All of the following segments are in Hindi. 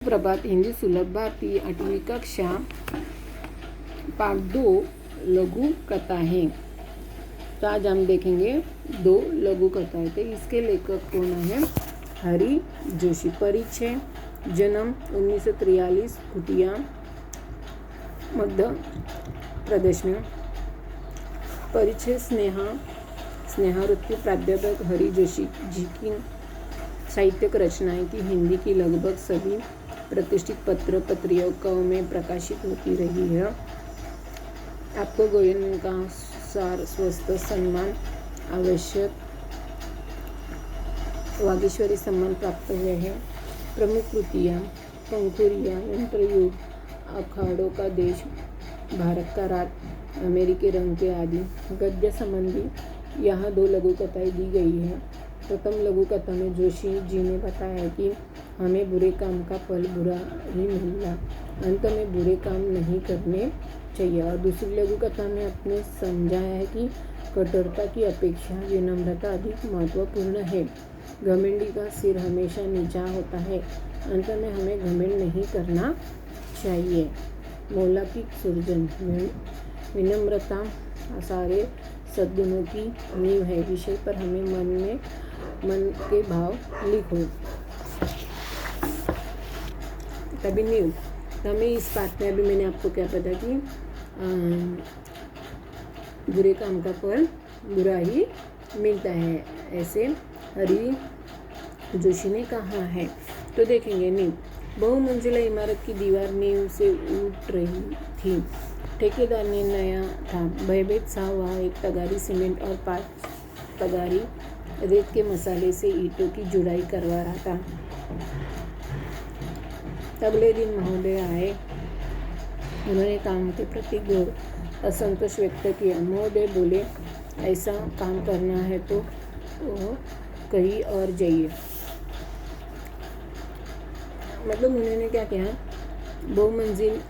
सुप्रभात हिंदी सुलभ भारती 8वीं कक्षा पाठ 2 लघु कथाएं। तो आज हम देखेंगे 2 लघु कथाएं। तो इसके लेखक कौन है? हरि जोशी। परिचय: जन्म 1943 कुटिया मध्य प्रदेश में। परिचय: स्नेहावृत्ति प्राध्यापक हरि जोशी जी की साहित्यिक रचनाएं की हिंदी की लगभग सभी प्रतिष्ठित पत्र पत्रिकाओं में प्रकाशित होती रही है। आपको गोयन का सार स्वस्थ सम्मान आवश्यक वागीश्वरी सम्मान प्राप्त हुए हैं। प्रमुख कृतियाँ: पंखुड़ियाँ, यंत्रयुग, अखाड़ों का देश, भारत का रात, अमेरिकी रंग के आदि। गद्य संबंधी यहाँ 2 लघु कथाएं दी गई हैं। प्रथम लघु कथा में जोशी जी ने बताया कि हमें बुरे काम का फल बुरा ही मिला, अंत में बुरे काम नहीं करने चाहिए। और दूसरी लघु कथा में आपने समझाया है कि कठोरता की अपेक्षा विनम्रता अधिक महत्वपूर्ण है। घमंडी का सिर हमेशा नीचा होता है, अंत में हमें घमंड नहीं करना चाहिए। मौलिक सृजन: विनम्रता सारे सद्गुणों की नींव है। विषय पर हमें मन के भाव लिखो। तभी नींव। तो हमें इस पाठ में अभी मैंने आपको क्या पता कि बुरे काम का फल बुरा ही मिलता है, ऐसे हरि जोशी ने कहा है। तो देखेंगे नींव। बहुमंजिला इमारत की दीवार नींव से उठ रही थी। ठेकेदार ने नया था। भयभीत सा वह 1 तगारी सीमेंट और 5 तगारी रेत के मसाले से ईंटों की जुड़ाई करवा रहा था। अगले दिन महोदय आए। उन्होंने काम के प्रति घोर असंतोष व्यक्त किया। महोदय बोले, ऐसा काम करना है तो कहीं और जाइए। मतलब उन्होंने क्या किया, बहुमंजिल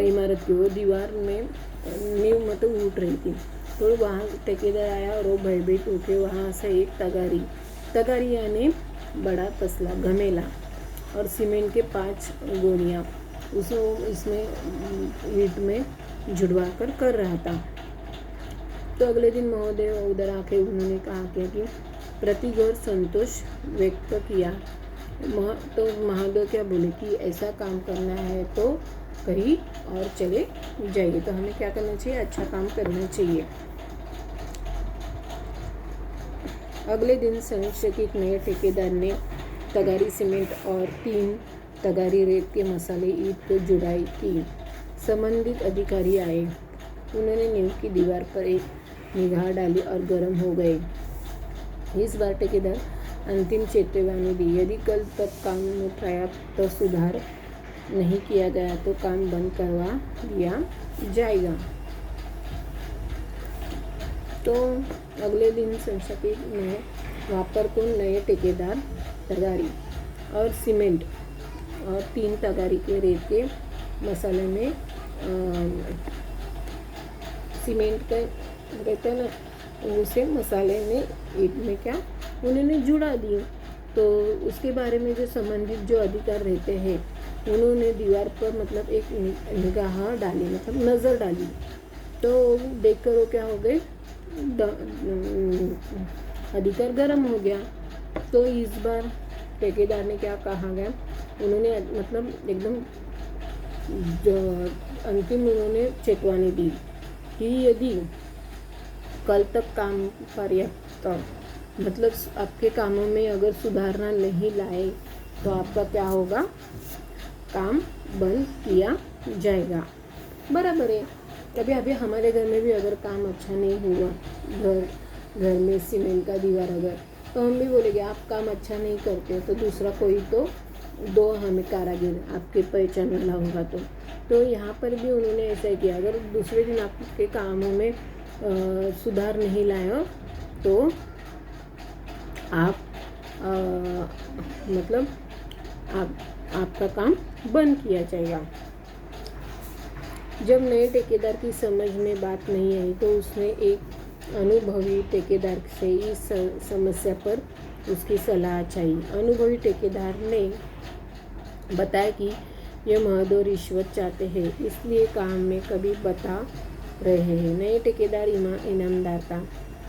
इमारत की वो दीवार में नींव मतलब उठ रही थी। तो वहाँ ठेकेदार आया और वो भयभीत होके वहाँ से 1 तगारी यानी बड़ा तसला, घमेला और सीमेंट के 5 गोनियाँ इसमें ईंट में जुड़वा कर रहा था। तो अगले दिन महोदय उधर आके उन्होंने कहा कि प्रति घोर संतोष व्यक्त किया। तो महोदय क्या बोले कि ऐसा काम करना है तो कहीं और चले जाइए। तो हमें क्या करना चाहिए? अच्छा काम करना चाहिए। अगले दिन संशयित नए ठेकेदार ने तगारी सीमेंट और 3 तगारी रेत के मसाले ईंट को जुड़ाई की। संबंधित अधिकारी आए। उन्होंने नींव की दीवार पर एक निगाह डाली और गर्म हो गए। इस बार ठेकेदार अंतिम चेतावनी दी, यदि कल तक काम में पर्याप्त सुधार नहीं किया गया तो काम बंद करवा दिया जाएगा। तो अगले दिन संशयित में वापर को नए ठेकेदार तगारी और सीमेंट और 3 तगारी के रेत के मसाले में सीमेंट का रहता है ना, उसे मसाले में ईंट में क्या उन्होंने जुड़ा दी। तो उसके बारे में जो संबंधित जो अधिकार रहते हैं उन्होंने दीवार पर मतलब एक निगाह डाली, मतलब नज़र डाली। तो देखकर वो क्या हो गए, अधिकार गर्म हो गया। तो इस बार ठेकेदार ने क्या कहा गया, उन्होंने मतलब एकदम अंतिम उन्होंने चेतावनी दी कि यदि कल तक काम पर्याप्त मतलब आपके कामों में अगर सुधारना नहीं लाए तो आपका क्या होगा, काम बंद किया जाएगा। बराबर है। कभी अभी हमारे घर में भी अगर काम अच्छा नहीं हुआ, घर में सीमेंट का दीवार अगर, तो हम भी बोलेंगे आप काम अच्छा नहीं करते हो तो दूसरा कोई तो दो हमें कारीगर आपके पहचान वाला होगा। तो यहाँ पर भी उन्होंने ऐसा ही किया। अगर दूसरे दिन आपके कामों में सुधार नहीं लाए हो तो आप मतलब आपका काम बंद किया जाएगा। जब नए ठेकेदार की समझ में बात नहीं आई तो उसने एक अनुभवी ठेकेदार से इस समस्या पर उसकी सलाह चाहिए। अनुभवी ठेकेदार ने बताया कि ये महोदय रिश्वत चाहते हैं, इसलिए काम में कभी बता रहे हैं। नए ठेकेदार ईमानदार था,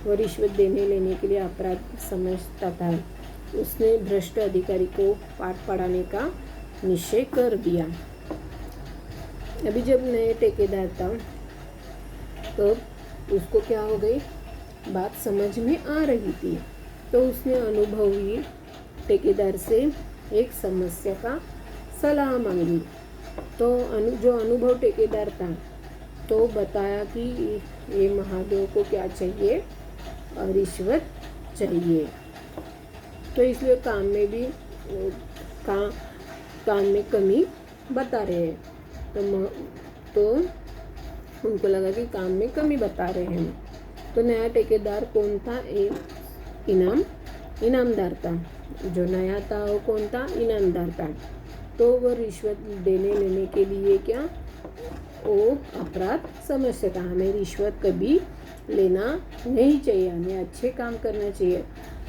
वह रिश्वत देने लेने के लिए अपराध समझता था। उसने भ्रष्ट अधिकारी को पाठ पढ़ाने का निश्चय कर दिया। अभी जब नए ठेकेदार था तो उसको क्या हो गई, बात समझ में आ रही थी, तो उसने अनुभवी ठेकेदार से एक समस्या का सलाह मांगी। तो जो अनुभव ठेकेदार था तो बताया कि ये महादेव को क्या चाहिए, रिश्वत चाहिए। तो इसलिए काम में भी काम में कमी बता रहे हैं। तो उनको लगा कि काम में कमी बता रहे हैं। तो नया ठेकेदार कौन था, एक इनामदार था। जो नया था वो कौन था, इनामदार था। तो वो रिश्वत देने लेने के लिए क्या, वो अपराध समझता था। हमें रिश्वत कभी लेना नहीं चाहिए, हमें अच्छे काम करना चाहिए।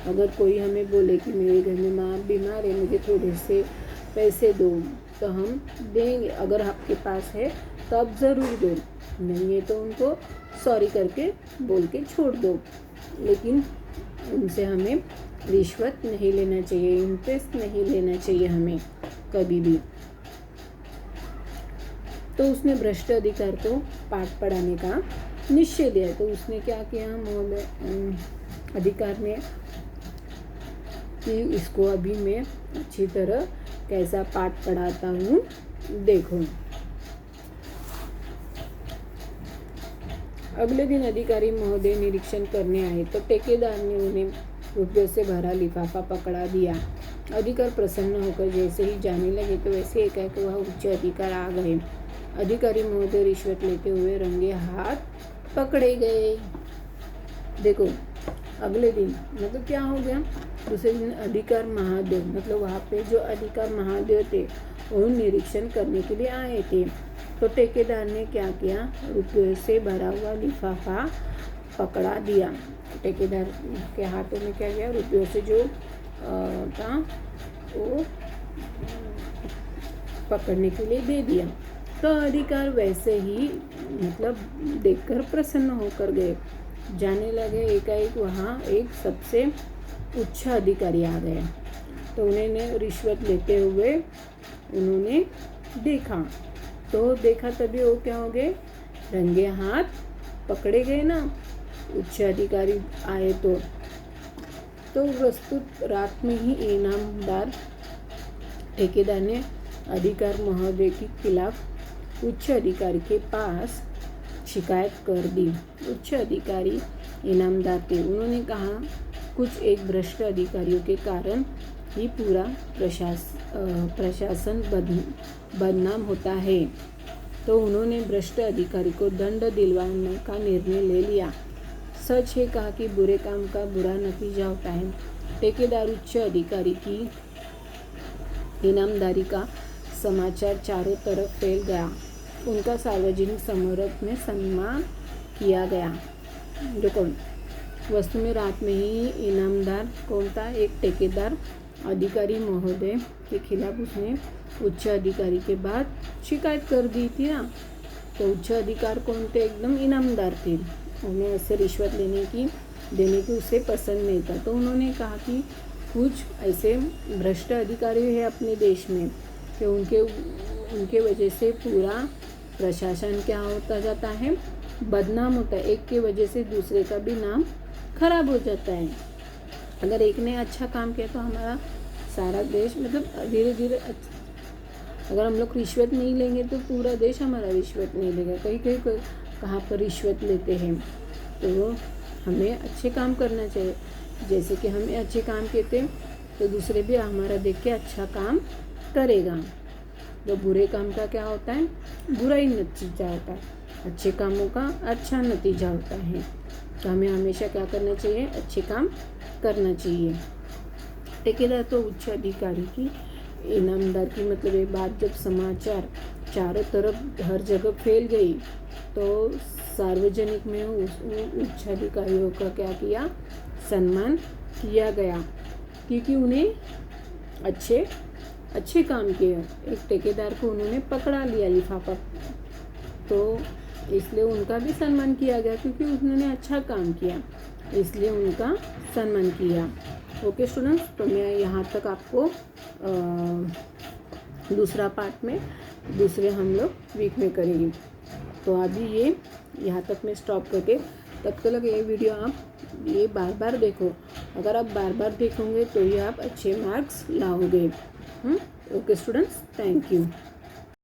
अगर कोई हमें बोले कि मेरे घर में माँ बीमार है, मुझे थोड़े से पैसे दो, तो हम देंगे। अगर आपके पास है तो आप ज़रूर दो, नहीं है तो उनको सॉरी करके बोल के छोड़ दो। लेकिन उनसे हमें रिश्वत नहीं लेना चाहिए, इंटरेस्ट नहीं लेना चाहिए हमें कभी भी। तो उसने भ्रष्ट अधिकार को पाठ पढ़ाने का निश्चय दिया। तो उसने क्या किया, अधिकार ने कि इसको अभी मैं अच्छी तरह कैसा पाठ पढ़ाता हूँ, देखो। अगले दिन अधिकारी महोदय निरीक्षण करने आए तो ठेकेदार ने उन्हें रुपये से भरा लिफाफा पकड़ा दिया। अधिकारी प्रसन्न होकर जैसे ही जाने लगे तो वैसे एकाएक वह उच्च अधिकार आ गए। अधिकारी महोदय रिश्वत लेते हुए रंगे हाथ पकड़े गए। देखो, अगले दिन मतलब क्या हो गया, दूसरे दिन अधिकार महादेव, मतलब वहाँ पे जो अधिकार महादेव थे वो निरीक्षण करने के लिए आए थे। तो ठेकेदार ने क्या किया, रुपये से भरा हुआ लिफाफा पकड़ा दिया। ठेकेदार के हाथों में क्या किया, रुपयों से जो था वो पकड़ने के लिए दे दिया। तो अधिकार वैसे ही मतलब देखकर प्रसन्न होकर गए। जाने लगे, एकाएक वहाँ एक सबसे उच्च अधिकारी आ गए। तो उन्होंने रिश्वत लेते हुए उन्होंने देखा तभी वो क्या हो गए, रंगे हाथ पकड़े गए ना, उच्च अधिकारी आए। तो प्रस्तुत रात में ही इनामदार ठेकेदार ने अधिकार महोदय के खिलाफ उच्च अधिकारी के पास शिकायत कर दी। उच्च अधिकारी इनामदार थे। उन्होंने कहा, कुछ एक भ्रष्ट अधिकारियों के कारण ही पूरा प्रशासन बदनाम होता है। तो उन्होंने भ्रष्ट अधिकारी को दंड दिलवाने का निर्णय ले लिया। सच है कहा कि बुरे काम का बुरा नतीजा होता है। ठेकेदार उच्च अधिकारी की इनामदारी का समाचार चारों तरफ फैल गया। उनका सार्वजनिक समारोह में सम्मान किया गया। जो कौन, वस्तु में रात में ही इनामदार कौन था, एक ठेकेदार अधिकारी महोदय के खिलाफ उसने उच्च अधिकारी के बाद शिकायत कर दी थी ना। तो उच्च अधिकार कौन थे, एकदम इनामदार थे। उन्हें ऐसे रिश्वत देने की उसे पसंद नहीं था। तो उन्होंने कहा कि कुछ ऐसे भ्रष्ट अधिकारी हैं अपने देश में कि उनके वजह से पूरा प्रशासन क्या होता जाता है, बदनाम होता है। एक की वजह से दूसरे का भी नाम खराब हो जाता है। अगर एक ने अच्छा काम किया तो हमारा सारा देश मतलब धीरे धीरे अगर हम लोग रिश्वत नहीं लेंगे तो पूरा देश हमारा रिश्वत नहीं लेगा। कहीं कहाँ पर रिश्वत लेते हैं। तो हमें अच्छे काम करना चाहिए। जैसे कि हमें अच्छे काम कहते हैं तो दूसरे भी हमारा देख के अच्छा काम करेगा। तो बुरे काम का क्या होता है, बुरा ही नतीजा होता है। अच्छे कामों का अच्छा नतीजा होता है। तो हमें हमेशा क्या करना चाहिए, अच्छे काम करना चाहिए। ठेकेदार तो उच्च अधिकारी की इनामदार की मतलब ये बात जब समाचार चारों तरफ हर जगह फैल गई तो सार्वजनिक में उस उच्च अधिकारियों का क्या किया, सम्मान किया गया। क्योंकि उन्हें अच्छे काम किए। एक ठेकेदार को उन्होंने पकड़ा लिया लिफाफा, तो इसलिए उनका भी सम्मान किया गया क्योंकि उन्होंने अच्छा काम किया, इसलिए उनका सम्मान किया। ओके स्टूडेंट्स, तो मैं यहाँ तक आपको दूसरा पार्ट में दूसरे हम लोग वीक में करेंगे। तो अभी ये यहाँ तक मैं स्टॉप करके, तब तक ये वीडियो आप ये बार बार देखो। अगर आप बार बार देखोगे तो ये आप अच्छे मार्क्स लाओगे। Okay students, thank you.